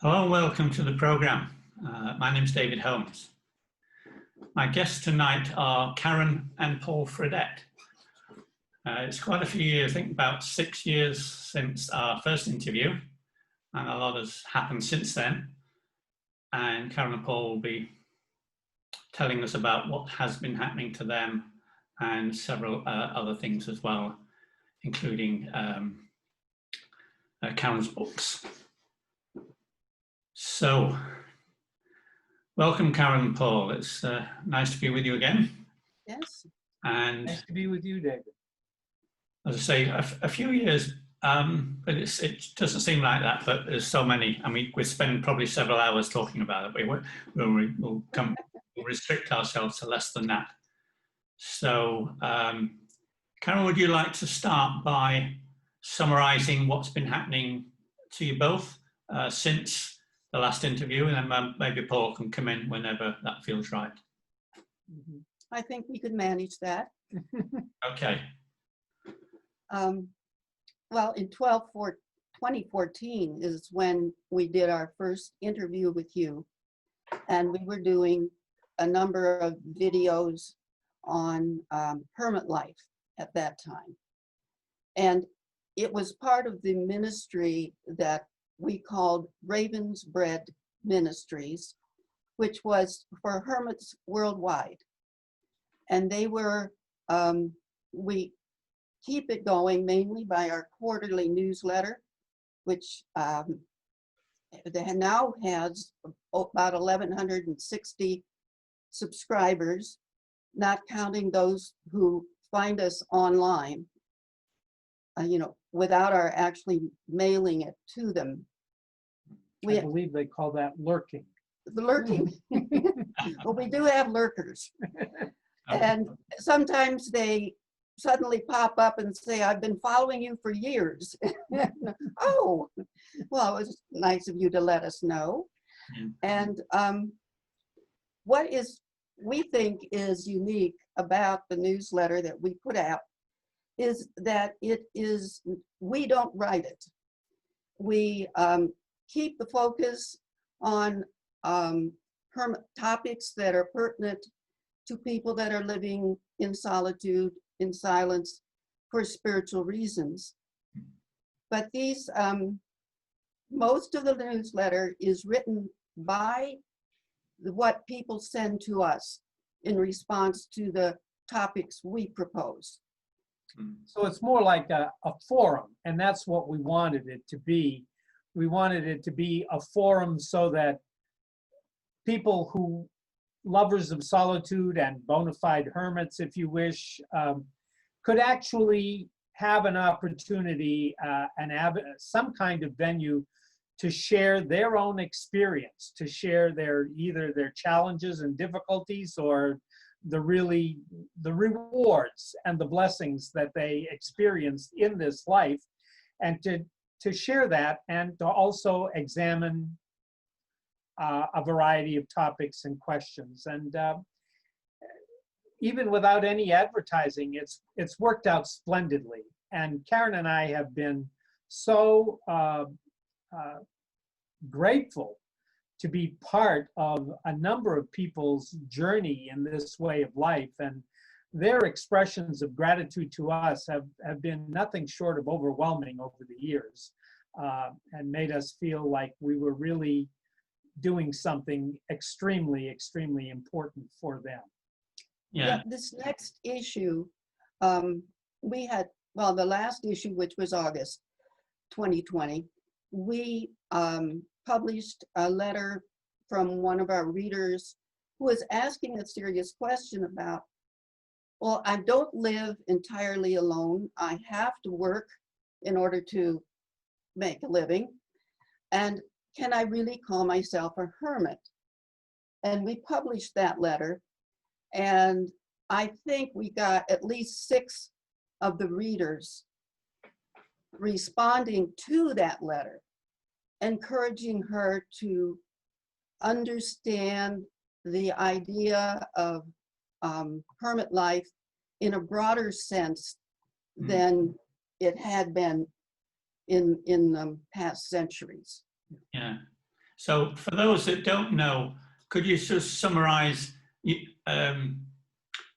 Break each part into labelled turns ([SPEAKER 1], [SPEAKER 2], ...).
[SPEAKER 1] Hello and welcome to the programme. My name is David Holmes. My guests tonight are Karen and Paul Fredette. It's quite a few years, I think about 6 years since our first interview, and a lot has happened since then. And Karen and Paul will be telling us about what has been happening to them and several other things as well, including Karen's books. So, welcome Karen and Paul. It's nice to be with you again.
[SPEAKER 2] Yes.
[SPEAKER 1] And
[SPEAKER 3] Nice to be with you, David.
[SPEAKER 1] as I say, a few years, but it doesn't seem like that, but there's so many. I mean, we spend probably several hours talking about it, but we'll restrict ourselves to less than that. So, Karen, would you like to start by summarising what's been happening to you both since the last interview, and then maybe Paul can come in whenever that feels right.
[SPEAKER 2] I think we could manage that.
[SPEAKER 1] Okay.
[SPEAKER 2] Well, in 2014 is when we did our first interview with you, and we were doing a number of videos on hermit life at that time. And it was part of the ministry that we called Raven's Bread Ministries, which was for hermits worldwide. And they were, we keep it going mainly by our quarterly newsletter, which now has about 1,160 subscribers, not counting those who find us online, without our actually mailing it to them.
[SPEAKER 3] I believe they call that lurking.
[SPEAKER 2] The lurking. Well, we do have lurkers. And sometimes they suddenly pop up and say, I've been following you for years. Oh, well, it was nice of you to let us know. And what we think is unique about the newsletter that we put out is that we don't write it. We keep the focus on hermit topics that are pertinent to people that are living in solitude, in silence, for spiritual reasons. But these, most of the newsletter is written by what people send to us in response to the topics we propose.
[SPEAKER 3] So it's more like a forum, and that's what we wanted it to be. We wanted it to be a forum so that people who, lovers of solitude and bona fide hermits, if you wish, could actually have an opportunity and have some kind of venue to share their own experience, to share either their challenges and difficulties or the rewards and the blessings that they experienced in this life, and to share that and to also examine a variety of topics and questions. And even without any advertising, it's worked out splendidly. And Karen and I have been so grateful to be part of a number of people's journey in this way of life. And their expressions of gratitude to us have been nothing short of overwhelming over the years, and made us feel like we were really doing something extremely, extremely important for them.
[SPEAKER 2] Yeah, this next issue, we had, well, the last issue, which was August 2020, we published a letter from one of our readers who was asking a serious question about, well, I don't live entirely alone. I have to work in order to make a living. And can I really call myself a hermit? And we published that letter. And I think we got at least 6 of the readers responding to that letter, encouraging her to understand the idea of hermit life in a broader sense than it had been in past centuries.
[SPEAKER 1] Yeah. So for those that don't know, could you just summarize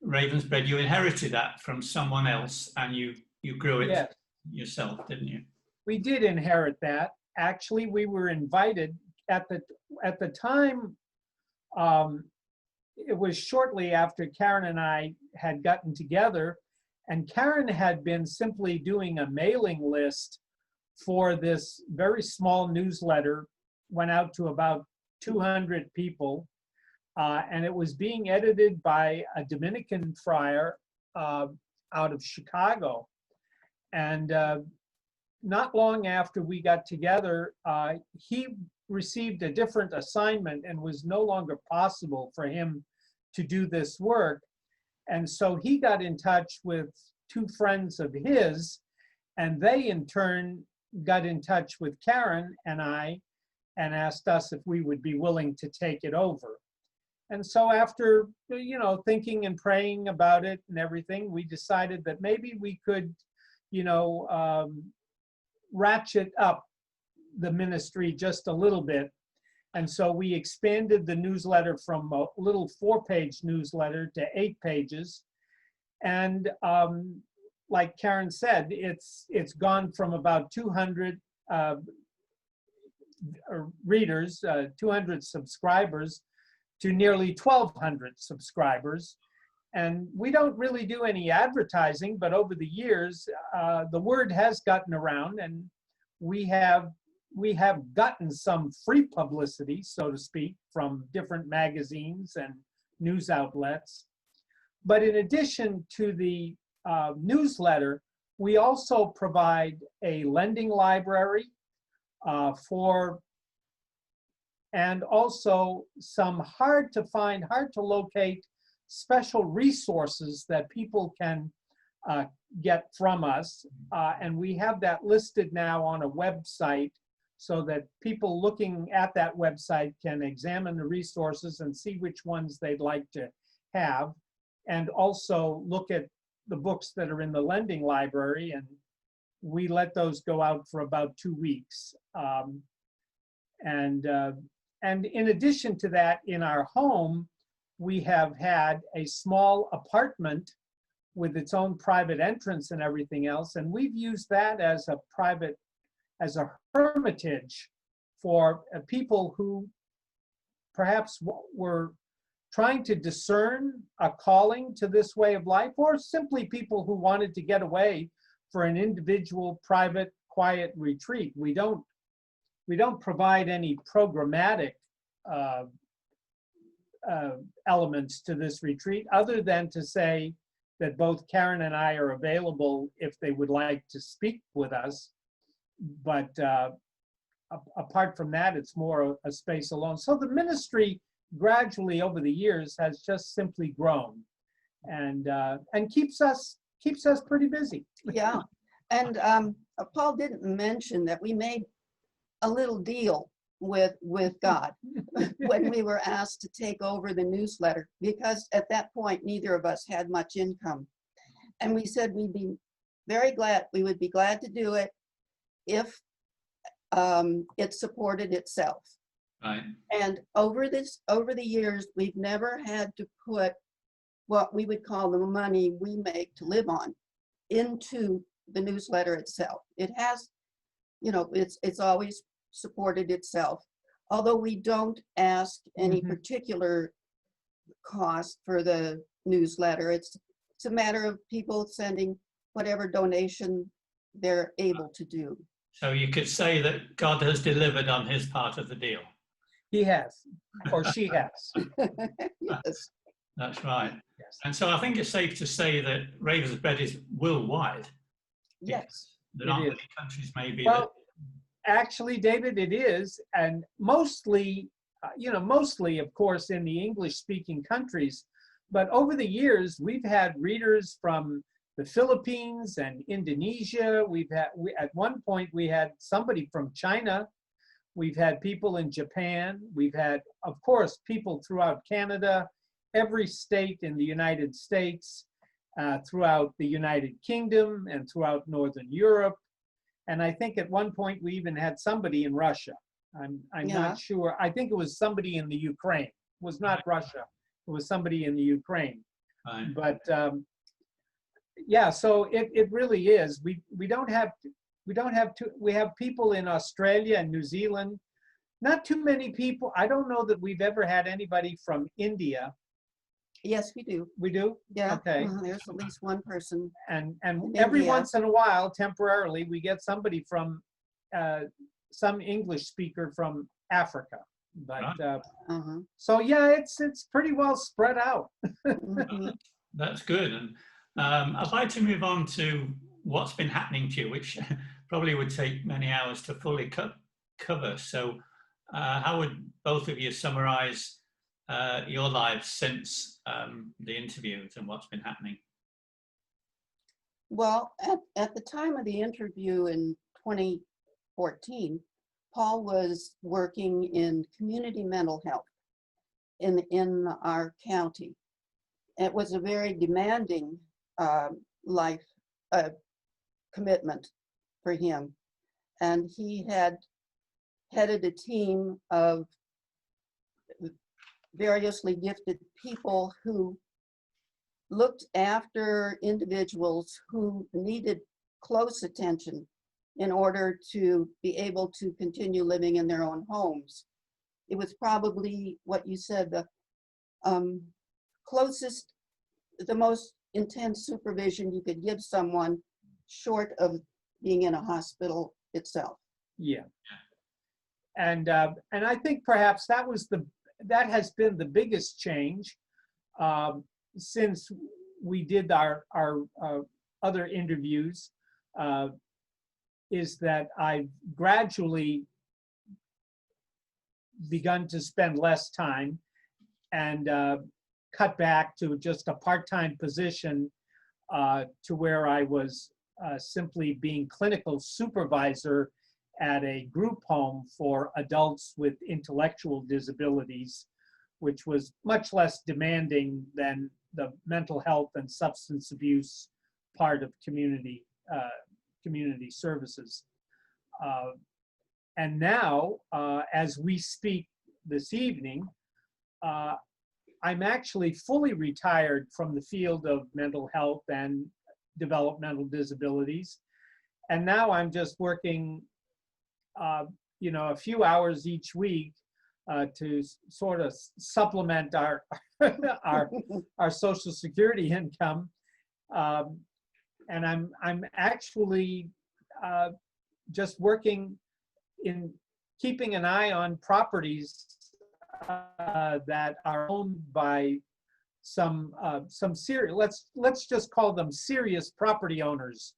[SPEAKER 1] Raven's Bread? You inherited that from someone else and you grew it
[SPEAKER 3] Yes,
[SPEAKER 1] yourself, didn't you?
[SPEAKER 3] we did inherit that. Actually, we were invited at the time. It was shortly after Karen and I had gotten together, and Karen had been simply doing a mailing list for this very small newsletter, went out to about 200 people, and it was being edited by a Dominican friar out of Chicago. And not long after we got together, he received a different assignment and was no longer possible for him to do this work. And so he got in touch with two friends of his, and they in turn got in touch with Karen and I and asked us if we would be willing to take it over. And so after, thinking and praying about it and everything, we decided that maybe we could, ratchet up the ministry just a little bit. And so we expanded the newsletter from a little 4-page newsletter to 8 pages. And like Karen said, it's gone from about 200 readers, 200 subscribers, to nearly 1,200 subscribers. And we don't really do any advertising, but over the years, the word has gotten around, and we have gotten some free publicity, so to speak, from different magazines and news outlets. But in addition to the newsletter, we also provide a lending library and also some hard to find, hard to locate special resources that people can get from us. And we have that listed now on a website so that people looking at that website can examine the resources and see which ones they'd like to have, and also look at the books that are in the lending library. And we let those go out for about 2 weeks. And in addition to that, in our home, we have had a small apartment with its own private entrance and everything else. And we've used that as a hermitage for people who perhaps were trying to discern a calling to this way of life, or simply people who wanted to get away for an individual, private, quiet retreat. We don't provide any programmatic elements to this retreat, other than to say that both Karen and I are available if they would like to speak with us. But apart from that, it's more a space alone. So the ministry gradually over the years has just simply grown, and keeps us pretty busy.
[SPEAKER 2] Yeah, and Paul didn't mention that we made a little deal with God when we were asked to take over the newsletter, because at that point neither of us had much income, and we said we'd be very glad, we would be glad to do it if it supported itself.
[SPEAKER 1] Right.
[SPEAKER 2] And over the years, we've never had to put what we would call the money we make to live on into the newsletter itself. It has, it's always supported itself. Although we don't ask any particular cost for the newsletter, it's a matter of people sending whatever donation they're able to do.
[SPEAKER 1] So you could say that God has delivered on his part of the deal.
[SPEAKER 3] He has, or she has.
[SPEAKER 2] Yes.
[SPEAKER 1] That's right.
[SPEAKER 3] Yes.
[SPEAKER 1] And so I think it's safe to say that Raven's Bread is worldwide.
[SPEAKER 2] Yes.
[SPEAKER 1] There aren't many countries maybe
[SPEAKER 3] Well, actually, David, it is, and mostly, of course, in the English-speaking countries. But over the years, we've had readers from the Philippines and Indonesia. At one point, we had somebody from China. We've had people in Japan. We've had, of course, people throughout Canada, every state in the United States, throughout the United Kingdom, and throughout Northern Europe. And I think at one point we even had somebody in Russia. I'm
[SPEAKER 2] Yeah.
[SPEAKER 3] not sure. I think it was somebody in the Ukraine. It was not Russia. It was somebody in the Ukraine.
[SPEAKER 1] Right.
[SPEAKER 3] But yeah, so it really is. We don't have we have people in Australia and New Zealand. Not too many people. I don't know that we've ever had anybody from India.
[SPEAKER 2] Yes, we do.
[SPEAKER 3] We do?
[SPEAKER 2] Yeah.
[SPEAKER 3] Okay.
[SPEAKER 2] There's at least one person.
[SPEAKER 3] And
[SPEAKER 2] In
[SPEAKER 3] every
[SPEAKER 2] India.
[SPEAKER 3] once in a while, temporarily, we get somebody from some English speaker from Africa. But
[SPEAKER 2] Uh-huh.
[SPEAKER 3] so yeah, it's pretty well spread out.
[SPEAKER 2] Mhm.
[SPEAKER 1] That's good. And I'd like to move on to what's been happening to you, which probably would take many hours to fully cover. So how would both of you summarize your lives since the interviews and what's been happening?
[SPEAKER 2] Well, at the time of the interview in 2014, Paul was working in community mental health in our county. It was a very demanding life commitment for him. And he had headed a team of variously gifted people who looked after individuals who needed close attention in order to be able to continue living in their own homes. It was probably what you said, the closest, the most intense supervision you could give someone short of being in a hospital itself.
[SPEAKER 3] Yeah. And I think perhaps that has been the biggest change since we did our other interviews, is that I've gradually begun to spend less time and cut back to just a part-time position to where I was simply being clinical supervisor at a group home for adults with intellectual disabilities, which was much less demanding than the mental health and substance abuse part of community services. And now, as we speak this evening, I'm actually fully retired from the field of mental health and developmental disabilities. And now I'm just working, a few hours each week to sort of supplement our our Social Security income. And I'm actually just working in keeping an eye on properties that are owned by some serious, let's just call them serious property owners,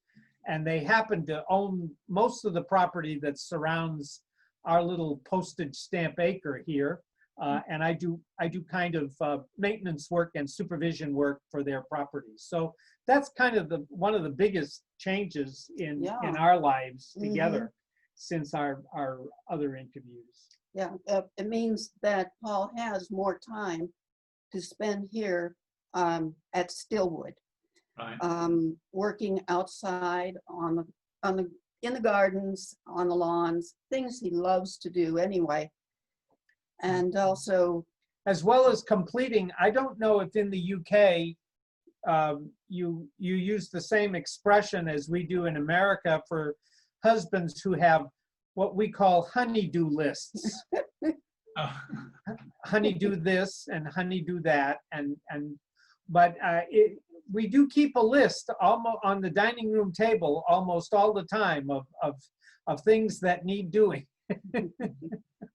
[SPEAKER 3] and they happen to own most of the property that surrounds our little postage stamp acre here, and I do kind of maintenance work and supervision work for their properties. So that's kind of one of the biggest changes in our lives together since our other interviews.
[SPEAKER 2] Yeah, it means that Paul has more time to spend here at Stillwood,
[SPEAKER 1] Right.
[SPEAKER 2] working outside in the gardens, on the lawns, things he loves to do anyway. And also,
[SPEAKER 3] as well as completing, I don't know if in the UK you use the same expression as we do in America for husbands who have what we call honey-do lists.
[SPEAKER 1] Oh.
[SPEAKER 3] Honey-do this and honey-do that, but we do keep a list almost on the dining room table almost all the time of things that need doing.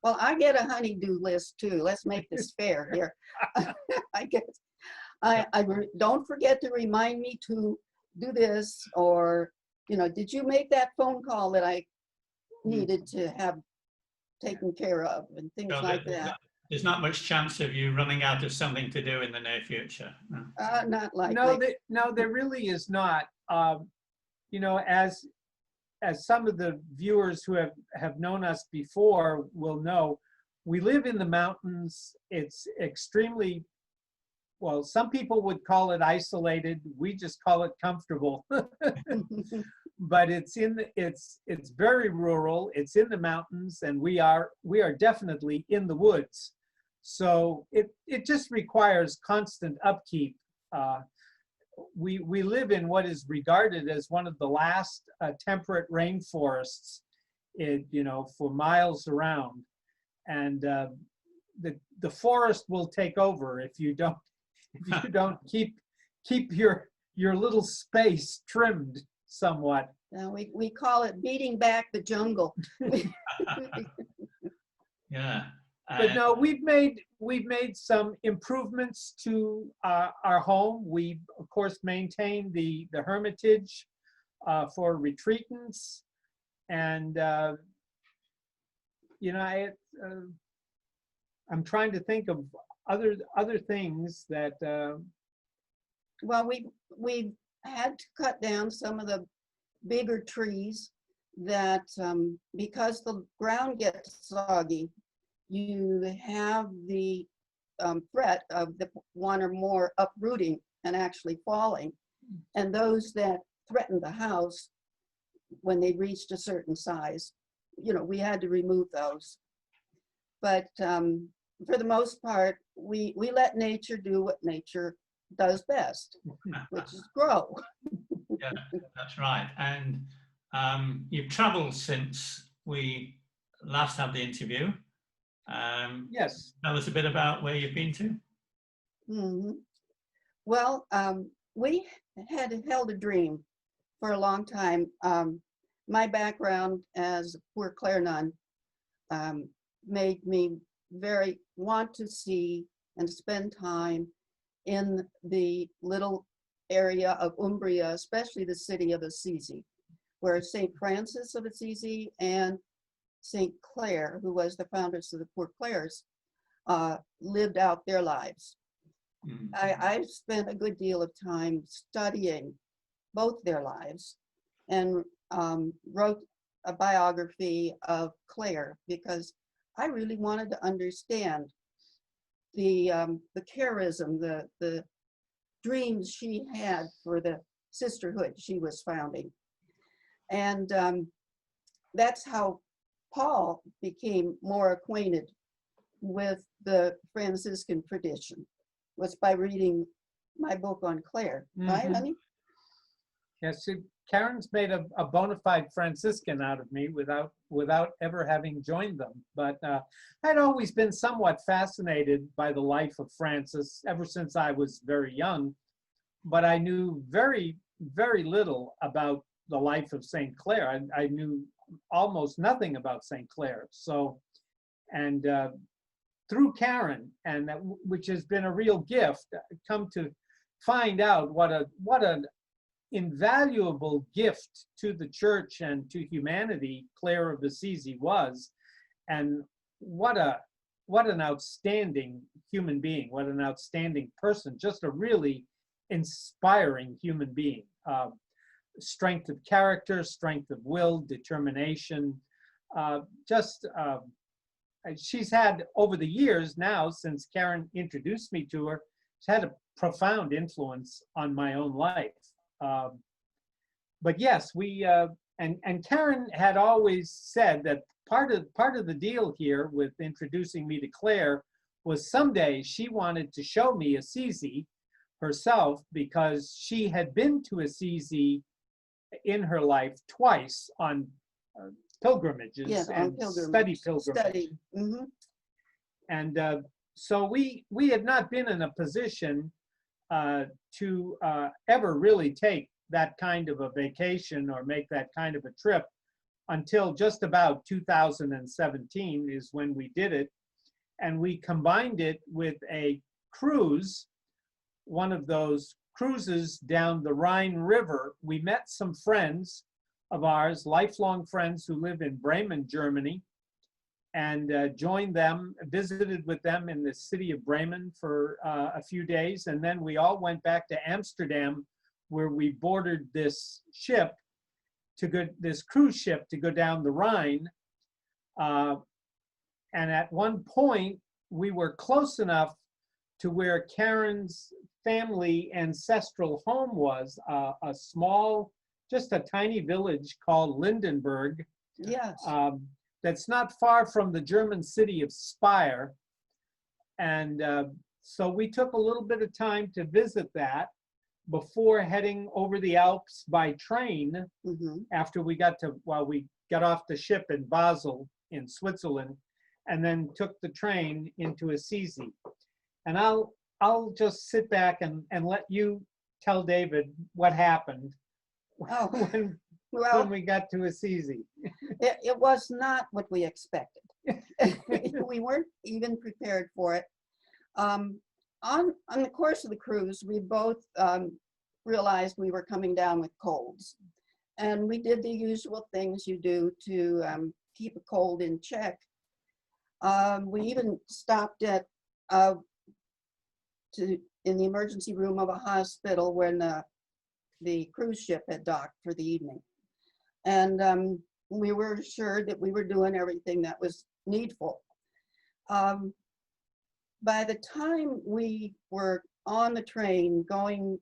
[SPEAKER 2] well, I get a honey-do list too. Let's make this fair here. Don't forget to remind me to do this, or, did you make that phone call that I needed to have taken care of, and things like that.
[SPEAKER 1] There's not much chance of you running out of something to do in the near future. No.
[SPEAKER 2] Not likely.
[SPEAKER 3] No, there really is not. As some of the viewers who have known us before will know, we live in the mountains. It's extremely, well, some people would call it isolated. We just call it comfortable. but it's very rural. It's in the mountains, and we are definitely in the woods. So it just requires constant upkeep. We live in what is regarded as one of the last temperate rainforests, for miles around, and the forest will take over if you don't keep your little space trimmed somewhat.
[SPEAKER 2] We call it beating back the jungle.
[SPEAKER 1] Yeah.
[SPEAKER 3] But no, we've made some improvements to our home. We of course maintain the hermitage for retreatants, and I'm trying to think of other things that.
[SPEAKER 2] Well, we had to cut down some of the bigger trees that because the ground gets soggy, you have the threat of the one or more uprooting and actually falling. And those that threatened the house when they reached a certain size, we had to remove those. But for the most part, we let nature do what nature does best, which is grow.
[SPEAKER 1] Yeah, that's right. And you've traveled since we last had the interview.
[SPEAKER 3] Yes.
[SPEAKER 1] Tell us a bit about where you've been to.
[SPEAKER 2] Mhm. Well, we had held a dream for a long time. My background as a Poor Clare nun made me very want to see and spend time in the little area of Umbria, especially the city of Assisi, where St. Francis of Assisi and St. Clare, who was the founders of the Poor Clares, lived out their lives. I've spent a good deal of time studying both their lives and wrote a biography of Clare because I really wanted to understand the charism, the dreams she had for the sisterhood she was founding. And that's how Paul became more acquainted with the Franciscan tradition, was by reading my book on Clare, right, honey?
[SPEAKER 3] Yes, Karen's made a bona fide Franciscan out of me without ever having joined them. But I'd always been somewhat fascinated by the life of Francis ever since I was very young. But I knew very, very little about the life of St. Clare. I knew almost nothing about St. Clare. So, and through Karen, and which has been a real gift, come to find out what an invaluable gift to the church and to humanity Clare of Assisi was, and what an outstanding human being, what an outstanding person, just a really inspiring human being. Strength of character, strength of will, determination, she's had over the years now, since Karen introduced me to her, she's had a profound influence on my own life. But yes, and Karen had always said that part of the deal here with introducing me to Clare was someday she wanted to show me Assisi herself, because she had been to Assisi in her life twice on pilgrimages and study pilgrimages.
[SPEAKER 2] Mm-hmm.
[SPEAKER 3] And so we had not been in a position to ever really take that kind of a vacation or make that kind of a trip until just about 2017 is when we did it. And we combined it with a cruise, one of those cruises down the Rhine River. We met some friends of ours, lifelong friends who live in Bremen, Germany, and joined them, visited with them in the city of Bremen for a few days. And then we all went back to Amsterdam, where we boarded this ship this cruise ship to go down the Rhine. And at one point, we were close enough to where Karen's family ancestral home was, a small just a tiny village called Lindenberg,
[SPEAKER 2] Yes.
[SPEAKER 3] that's not far from the German city of Speyer. And so we took a little bit of time to visit that before heading over the Alps by train
[SPEAKER 2] Mhm.
[SPEAKER 3] after we got off the ship in Basel in Switzerland, and then took the train into Assisi. And I'll just sit back and let you tell David what happened
[SPEAKER 2] Oh,
[SPEAKER 3] when
[SPEAKER 2] well,
[SPEAKER 3] we got to Assisi.
[SPEAKER 2] it was not what we expected. We weren't even prepared for it. On the course of the cruise, we both realized we were coming down with colds. And we did the usual things you do to keep a cold in check. We even stopped at in the emergency room of a hospital when the cruise ship had docked for the evening. And we were assured that we were doing everything that was needful. By the time we were on the train going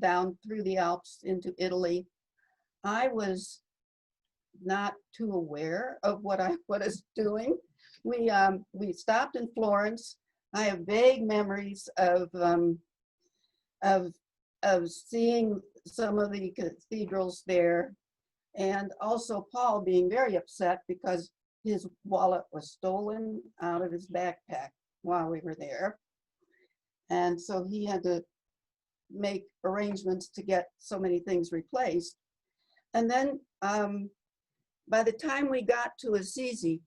[SPEAKER 2] down through the Alps into Italy, I was not too aware of what I was doing. We stopped in Florence. I have vague memories of seeing some of the cathedrals there, and also Paul being very upset because his wallet was stolen out of his backpack while we were there. And so he had to make arrangements to get so many things replaced. And then by the time we got to Assisi,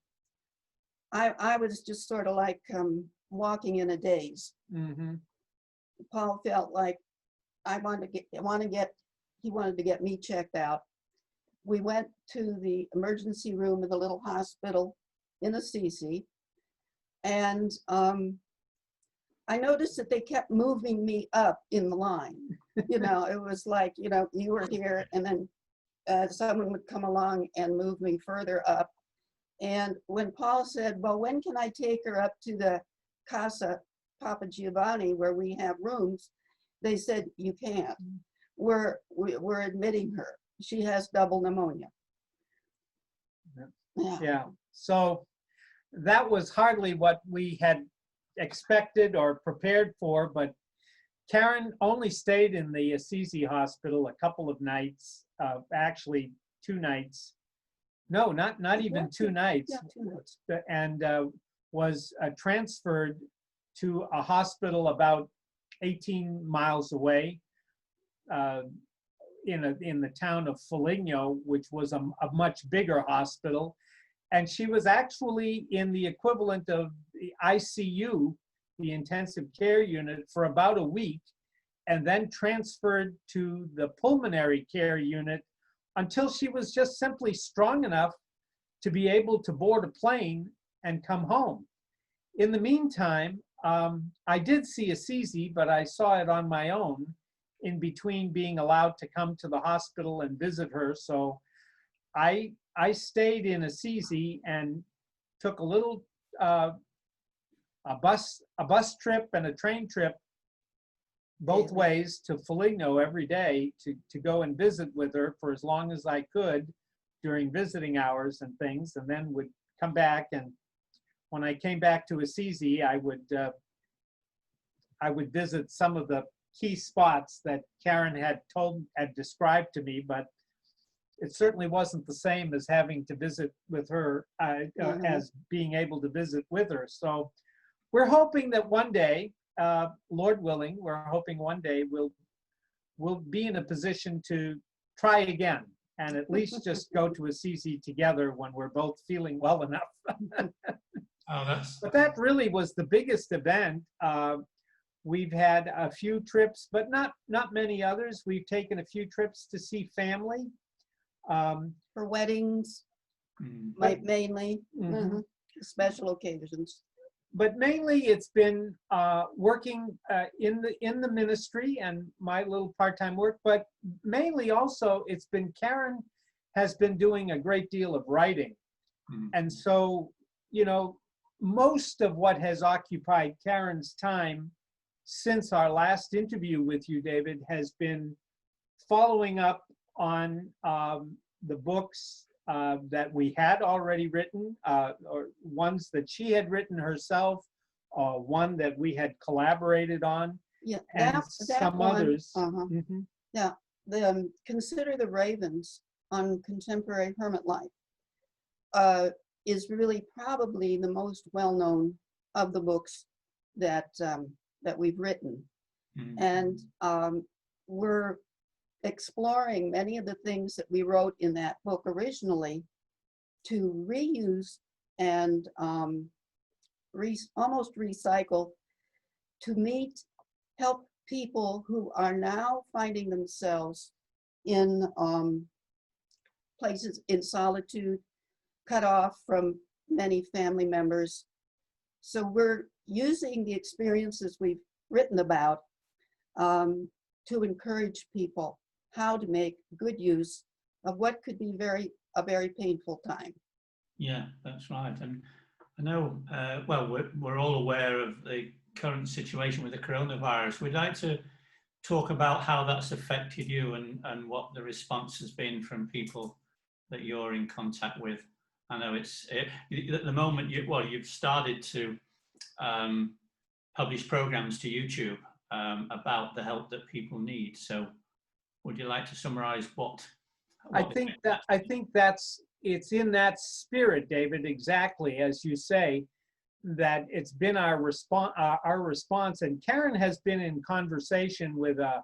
[SPEAKER 2] I was just sort of like walking in a daze.
[SPEAKER 3] Mm-hmm.
[SPEAKER 2] Paul felt like he wanted to get me checked out. We went to the emergency room of the little hospital in Assisi, and I noticed that they kept moving me up in the line. You know, it was like, you know, you were here, and then someone would come along and move me further up. And when Paul said, well, when can I take her up to the Casa Papa Giovanni where we have rooms? They said, you can't. We're admitting her. She has double pneumonia.
[SPEAKER 3] Yeah. So that was hardly what we had expected or prepared for, but Karen only stayed in the Assisi hospital a couple of nights, actually 2 nights. No, not even 2 nights.
[SPEAKER 2] Yeah, 2 nights.
[SPEAKER 3] And was transferred to a hospital about 18 miles away in the town of Foligno, which was a much bigger hospital. And she was actually in the equivalent of the ICU, the intensive care unit, for about a week, and then transferred to the pulmonary care unit until she was just simply strong enough to be able to board a plane and come home. In the meantime, I did see Assisi, but I saw it on my own in between being allowed to come to the hospital and visit her. So I stayed in Assisi and took a little a bus trip and a train trip both ways to Foligno every day to go and visit with her for as long as I could during visiting hours and things, and then would come back. And when I came back to Assisi, I would visit some of the key spots that Karen had described to me, but it certainly wasn't the same as having to visit with her, as being able to visit with her. So we're hoping that one day, Lord willing, we're hoping one day we'll be in a position to try again and at least just go to Assisi together when we're both feeling well enough. But that really was the biggest event. We've had a few trips, but not many others. We've taken a few trips to see family.
[SPEAKER 2] For weddings, mainly, special occasions.
[SPEAKER 3] But mainly it's been working in the ministry and my little part-time work, but mainly also it's been Karen has been doing a great deal of writing. And so, you know, most of what has occupied Karen's time since our last interview with you, David, has been following up on the books that we had already written, or ones that she had written herself, one that we had collaborated on,
[SPEAKER 2] Yeah,
[SPEAKER 3] and
[SPEAKER 2] that
[SPEAKER 3] some
[SPEAKER 2] one,
[SPEAKER 3] others.
[SPEAKER 2] uh-huh.
[SPEAKER 3] Mhm.
[SPEAKER 2] Yeah, the Consider the Ravens on contemporary hermit life is really probably the most well-known of the books that that we've written.
[SPEAKER 1] Mm.
[SPEAKER 2] And we're exploring many of the things that we wrote in that book originally to reuse and almost recycle to help people who are now finding themselves in places in solitude, cut off from many family members. So we're using the experiences we've written about to encourage people how to make good use of what could be a very painful time.
[SPEAKER 1] Yeah, that's right. And I know, well, we're all aware of the current situation with the coronavirus. We'd like to talk about how that's affected you and what the response has been from people that you're in contact with. I know at the moment, you've started to publish programs to YouTube about the help that people need. So would you like to summarize what
[SPEAKER 3] I think it's in that spirit, David, exactly as you say, that it's been our response. And Karen has been in conversation with a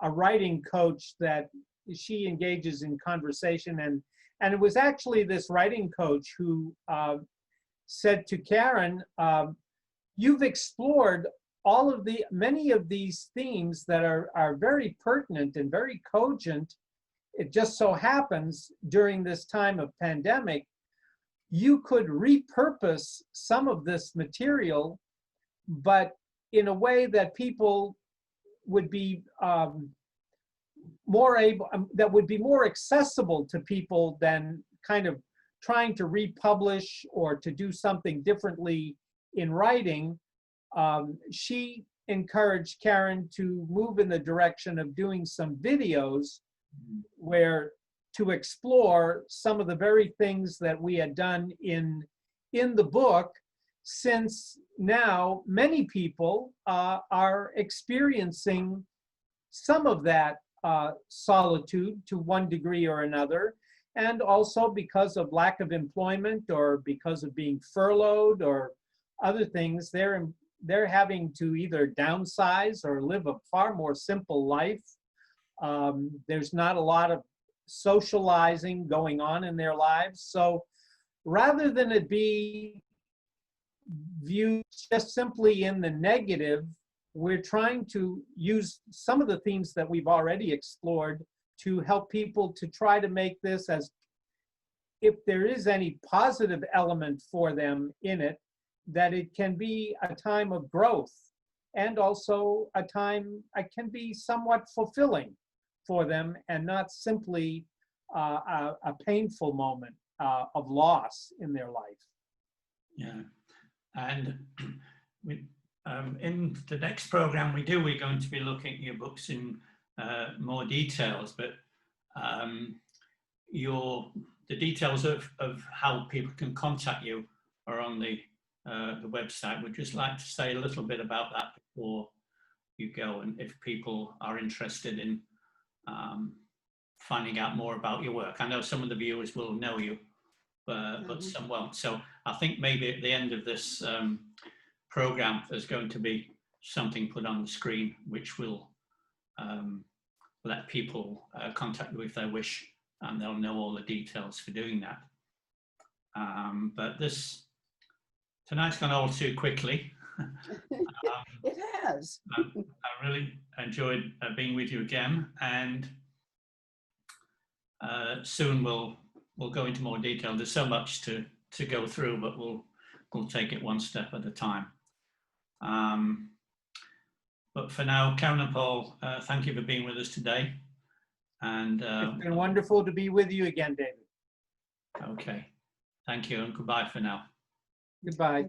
[SPEAKER 3] writing coach that she engages in conversation, and it was actually this writing coach who said to Karen, you've explored many of these themes that are very pertinent and very cogent. It just so happens during this time of pandemic, you could repurpose some of this material, but in a way that people would be that would be more accessible to people than kind of trying to republish or to do something differently in writing. She encouraged Karen to move in the direction of doing some videos where to explore some of the very things that we had done in the book, since now many people are experiencing some of that solitude to one degree or another, and also because of lack of employment or because of being furloughed or other things, they're having to either downsize or live a far more simple life. There's not a lot of socializing going on in their lives. So rather than it be viewed just simply in the negative, we're trying to use some of the themes that we've already explored to help people to try to make this, as if there is any positive element for them in it, that it can be a time of growth and also a time it can be somewhat fulfilling for them and not simply a painful moment of loss in their life.
[SPEAKER 1] Yeah, and in the next program we're going to be looking at your books in more details, but the details of how people can contact you are on the website. We'd just like to say a little bit about that before you go, and if people are interested in finding out more about your work. I know some of the viewers will know you, but some won't. So I think maybe at the end of this program, there's going to be something put on the screen which will let people contact you if they wish, and they'll know all the details for doing that. But tonight's gone all too quickly.
[SPEAKER 2] It has.
[SPEAKER 1] I really enjoyed being with you again, and soon we'll go into more detail. There's so much to go through, but we'll take it one step at a time. But for now, Karen and Paul, thank you for being with us today. And
[SPEAKER 3] it's been wonderful to be with you again, David.
[SPEAKER 1] Okay, thank you, and goodbye for now.
[SPEAKER 3] Goodbye.